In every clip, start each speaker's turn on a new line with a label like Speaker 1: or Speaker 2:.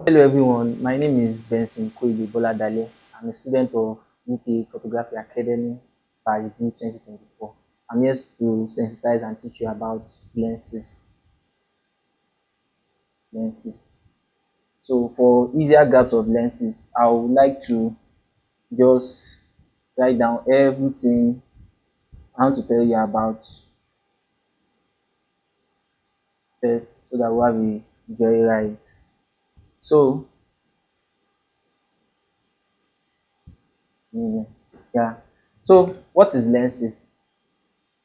Speaker 1: Hello everyone, my name is Benson Kuegbe Benson. I'm a student of UK Photography Academy Batch B 2024. I'm here to sensitize and teach you about lenses. So for easier grasp of lenses, I would like to just write down everything I want to tell you about first so that we'll have a joyride. So mm, yeah. So what is lenses?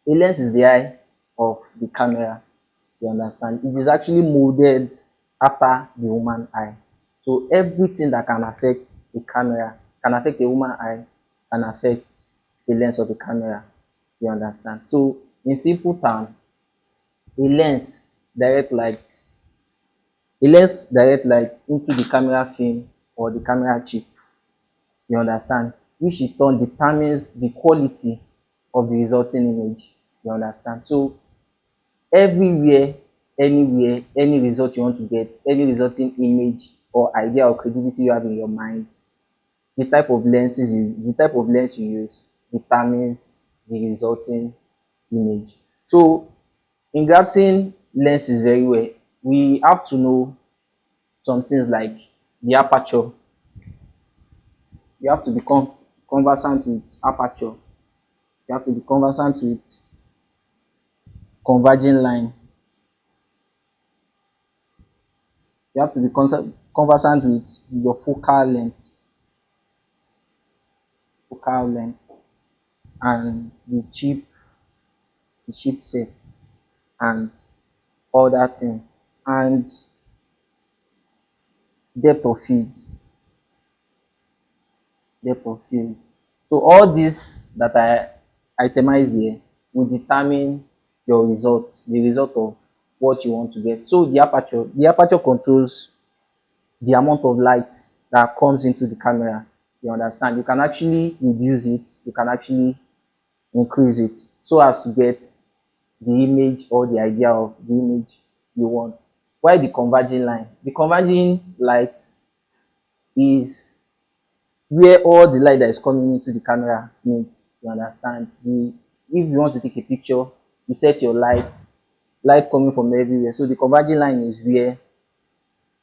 Speaker 1: A lens is the eye of the camera. You understand? It is actually molded after the human eye. So everything that can affect the camera, can affect the human eye, can affect the lens of the camera. You understand? So in simple term, a lens direct light, a lens direct light into the camera film or the camera chip. You understand? Which in turn determines the quality of the resulting image. You understand? So everywhere, anywhere, any result you want to get, any resulting image or idea or creativity you have in your mind, the type of lens you use determines the resulting image. So in grasping lenses very well, we have to know some things like the aperture. You have to be conversant with aperture. You have to be conversant with converging line. You have to be conversant with your focal length, and the chip set, and other things, and depth of field, depth of field. So all this that I itemize here will determine your results, the result of what you want to get. So the aperture controls the amount of light that comes into the camera. You understand? You can actually reduce it, you can actually increase it so as to get the image or the idea of the image you want. Why the converging line? The converging light is where all the light that is coming into the camera meets. You understand? If you want to take a picture, you set your light coming from everywhere. So the converging line is where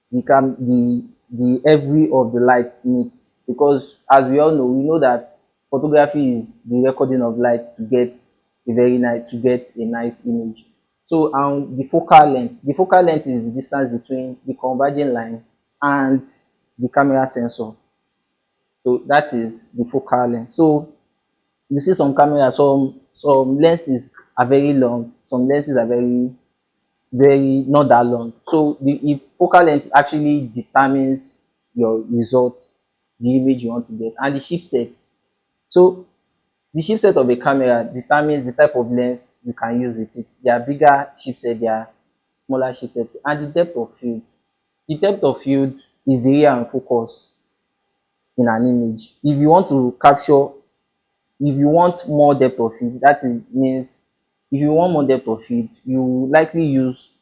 Speaker 1: the every of the light meets, because as we all know, we know that photography is the recording of light to get a nice image. So the focal length is the distance between the converging line and the camera sensor. So that is the focal length. So you see some cameras, some lenses are very long, some lenses are very not that long. So the focal length actually determines your result, the image you want to get, and the chipset. So the chipset of a camera determines the type of lens you can use with it. There are bigger chipset, there are smaller chipset, and the depth of field. The depth of field is the area and focus in an image. If you want more depth of field, means if you want more depth of field, you likely use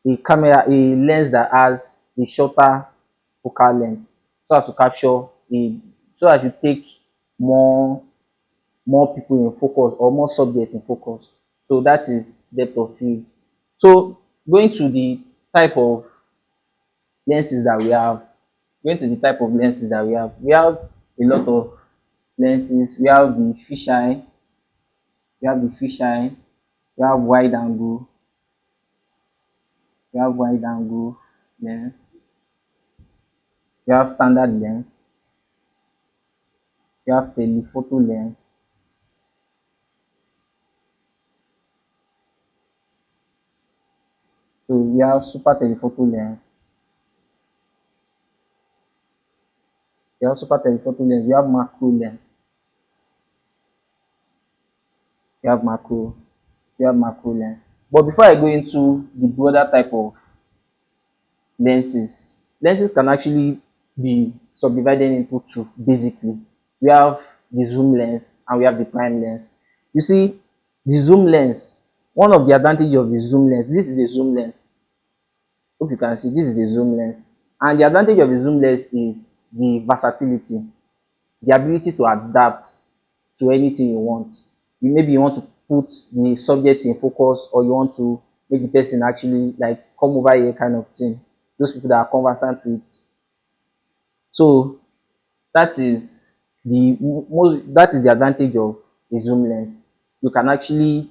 Speaker 1: a lens that has a shorter focal length, so as to capture a so as you take more people in focus, or more subjects in focus. So that is depth of field. So going to the type of lenses that we have, we have a lot of lenses. We have the fisheye, we have wide angle lens, we have standard lens, we have telephoto lens, so we have super telephoto lens, we have macro lens, we have macro, lens. But before I go into the broader type of lenses can actually be subdivided into two basically. We have the zoom lens and we have the prime lens. You see, the zoom lens, one of the advantages of the zoom lens, this is a zoom lens. Hope you can see, this is a zoom lens. And the advantage of a zoom lens is the versatility, the ability to adapt to anything you want. Maybe you want to put the subject in focus, or you want to make the person actually like come over here kind of thing. Those people that are conversant with. So that is that is the advantage of a zoom lens. You can actually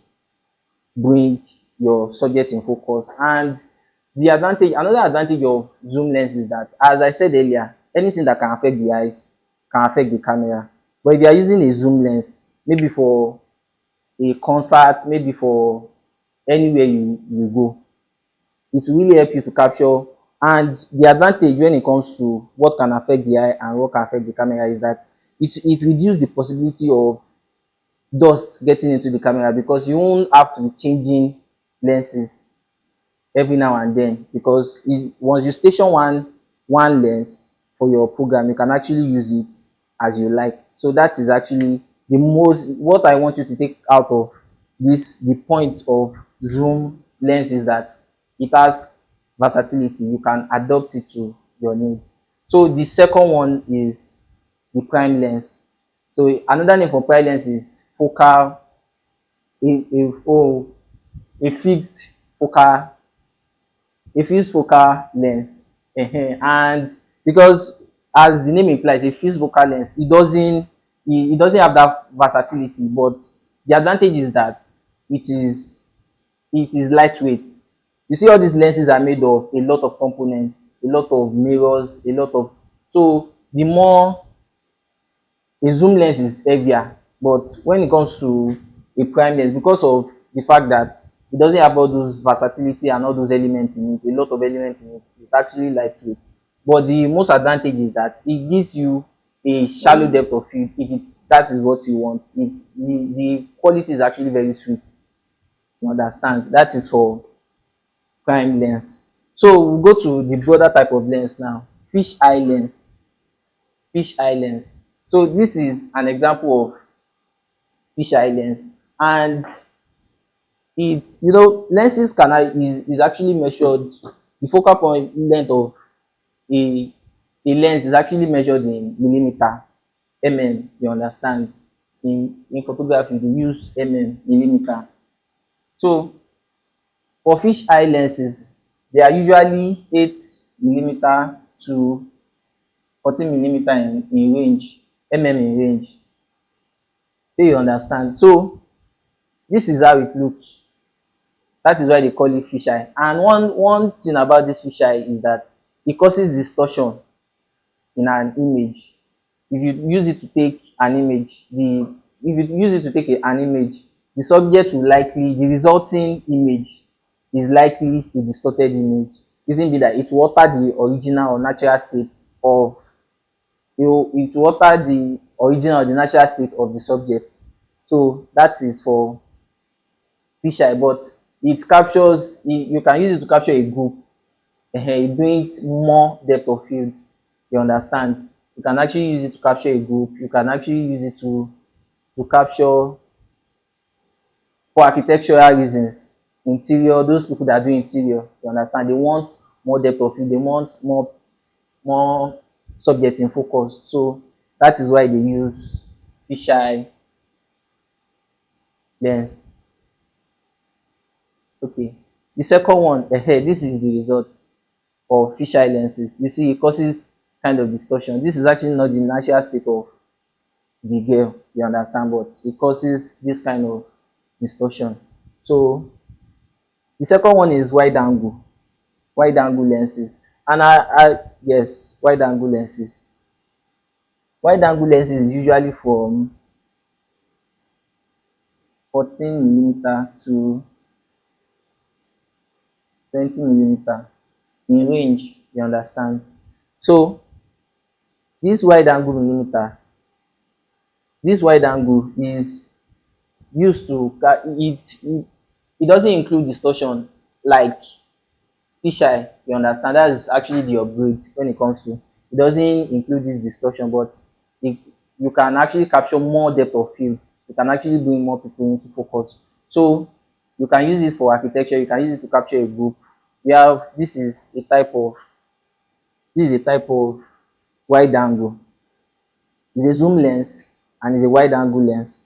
Speaker 1: bring your subject in focus. And another advantage of zoom lens is that, as I said earlier, anything that can affect the eyes can affect the camera. But if you are using a zoom lens, maybe for a concert, maybe for anywhere you go, it will really help you to capture. And the advantage when it comes to what can affect the eye and what can affect the camera is that it reduces the possibility of dust getting into the camera, because you won't have to be changing lenses every now and then, because once you station one lens for your program, you can actually use it as you like. So that is actually what I want you to take out of the point of zoom lens is that it has versatility. You can adapt it to your needs. So the second one is the prime lens. So another name for prime lens is focal, oh, a fixed focal a fixed focal lens. And because, as the name implies, a fixed focal lens, it doesn't have that versatility, but the advantage is that it is lightweight. You see, all these lenses are made of a lot of components, a lot of mirrors, a lot of so the more a zoom lens is heavier, but when it comes to a prime lens, because of the fact that it doesn't have all those versatility and all those elements in it, a lot of elements in it, it's actually lightweight. But the most advantage is that it gives you a shallow depth of field if that is what you want. The quality is actually very sweet. You understand? That is for prime lens. So we'll go to the broader type of lens now. Fish eye lens. Fish eye lens. So this is an example of fish eye lens, and lenses is actually measured. The focal point length of a lens is actually measured in millimeter, you understand. In photography they use millimeter. So for fish eye lenses, they are usually 8 millimeter to 14 millimeter in range, in range. Do you understand? So this is how it looks. That is why they call it fisheye. And one thing about this fisheye is that it causes distortion in an image. If you use it to take an image, the subject will likely, the resulting image is likely a distorted image. Reason be that it will alter the original or natural state of it will alter the original or the natural state of the subject. So that is for fisheye, but you can use it to capture a group. It brings more depth of field. You understand? You can actually use it to capture a group. You can actually use it to capture, for architectural reasons, interior. Those people that do interior, you understand, they want more depth of field. They want more subject in focus. So that is why they use fisheye lens. Okay. The second one, this is the result of fisheye lenses. You see, it causes kind of distortion. This is actually not the natural state of the girl, you understand, but it causes this kind of distortion. So the second one is wide angle lenses. And yes, wide angle lenses. Wide angle lenses is usually from 14 millimeter to 20 millimeter in range, you understand. So this wide angle millimeter, this wide angle is used to it doesn't include distortion like fisheye, you understand. That is actually the upgrade when it comes to it doesn't include this distortion, but it, you can actually capture more depth of field. You can actually bring more people into focus. So you can use it for architecture, you can use it to capture a group. This is a type of This is a type of wide angle. It's a zoom lens and it's a wide angle lens.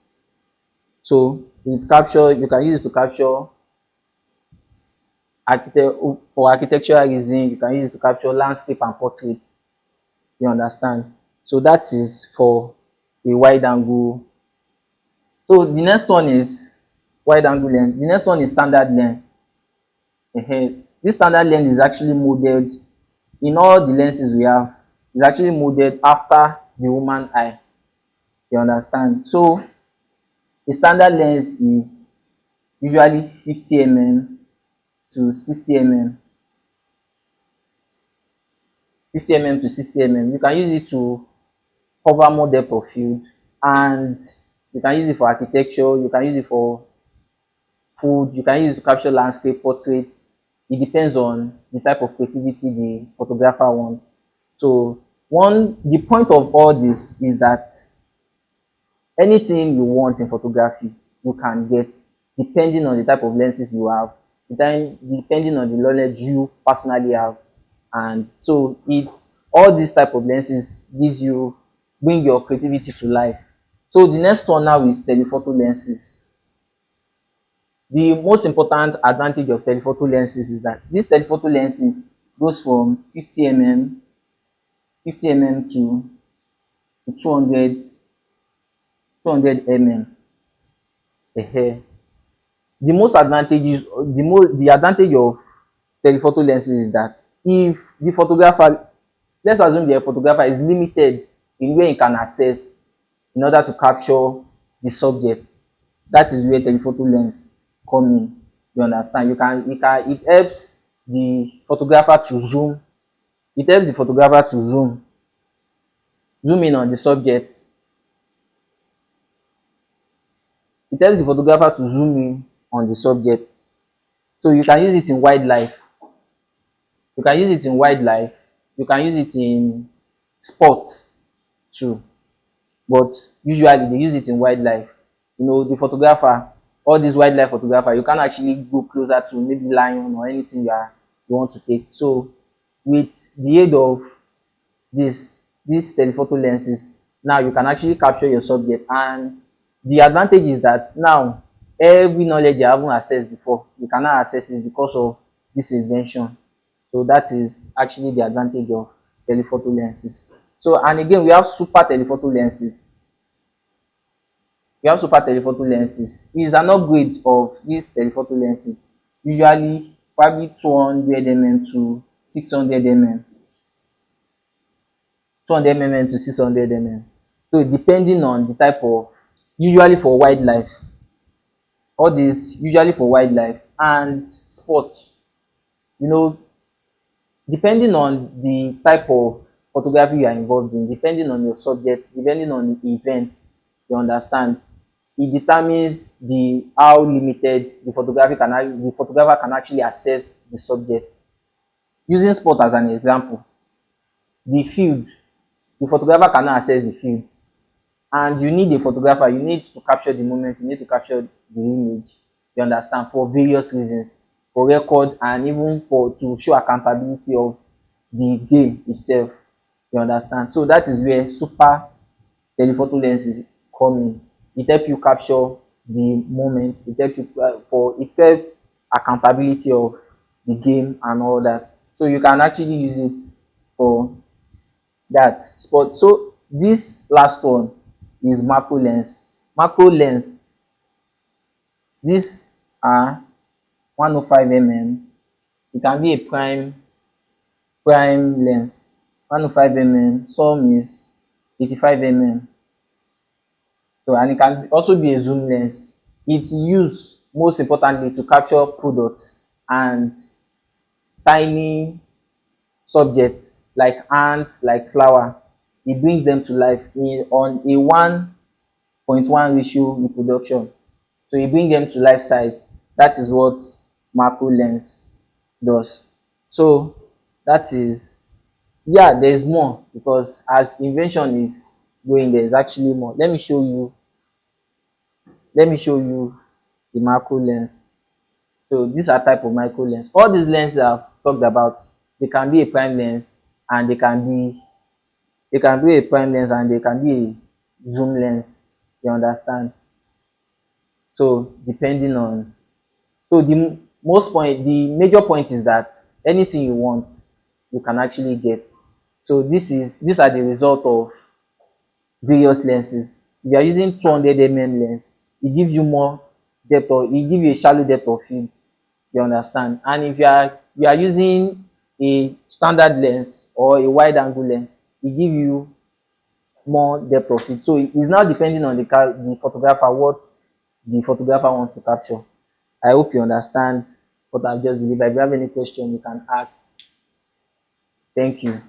Speaker 1: So it capture, you can use it to capture architect for architectural reason, you can use it to capture landscape and portrait. You understand? So that is for a wide angle. So the next one is wide angle lens. The next one is standard lens. This standard lens is actually molded in all the lenses we have. It's actually molded after the human eye. You understand? So a standard lens is usually 50 mm to 60 mm. 50 mm to 60 mm. You can use it to cover more depth of field, and you can use it for architecture, you can use it for food, you can use it to capture landscape, portrait. It depends on the type of creativity the photographer wants. So the point of all this is that anything you want in photography you can get, depending on the type of lenses you have, depending on the knowledge you personally have. And so it's all these type of lenses bring your creativity to life. So the next one now is telephoto lenses. The most important advantage of telephoto lenses is that these telephoto lenses goes from 50 mm to 200 mm. The advantage of telephoto lenses is that if the photographer, let's assume the photographer is limited in where he can access in order to capture the subject, that is where telephoto lens come in. You understand? It helps the photographer to zoom in on the subject. It helps the photographer to zoom in on the subject. So you can use it in wildlife. You can use it in wildlife. You can use it in sport too. But usually they use it in wildlife. The photographer, all these wildlife photographer, you can't actually go closer to maybe lion or anything you want to take. So with the aid of these telephoto lenses, now you can actually capture your subject. And the advantage is that now every knowledge you haven't accessed before, you cannot access it because of this invention. So that is actually the advantage of telephoto lenses. So, and again, we have super telephoto lenses. Super telephoto lenses. Is an upgrade of these telephoto lenses, usually probably 200 mm to 600 mm. 200 mm to 600 mm. So depending on the type of, usually for wildlife, all this usually for wildlife and sports. You know, depending on the type of photography you are involved in, depending on your subject, depending on the event, you understand, it determines the how limited the photographer can actually access the subject. Using sport as an example, the field, the photographer cannot access the field, and you need a photographer, you need to capture the moment, you need to capture the image, you understand, for various reasons, for record and even for to show accountability of the game itself, you understand. So that is where super telephoto lenses come in. It help you capture the moment, it helps you it help accountability of the game and all that. So you can actually use it for that spot. So this last one is macro lens. Macro lens, these are 105 mm. It can be a prime lens. 105 mm, some is 85 mm. So, and it can also be a zoom lens. It's used most importantly to capture products and tiny subjects like ants, like flower. It brings them to life on a 1.1 ratio reproduction. So you bring them to life size. That is what macro lens does. So that is, yeah, there's more, because as invention is going, there's actually more. Let me show you the macro lens. So these are type of micro lens. All these lenses I've talked about, they can be a prime lens and they can be a prime lens and they can be a zoom lens. You understand? So depending on, so the major point is that anything you want, you can actually get. So these are the result of various lenses. If you are using 200 mm lens, it gives you more depth, or it give you a shallow depth of field. You understand? And if you are using a standard lens or a wide angle lens, it give you more depth of field. So it's now depending on the photographer, what the photographer wants to capture. I hope you understand what I've just delivered. If you have any question, you can ask. Thank you.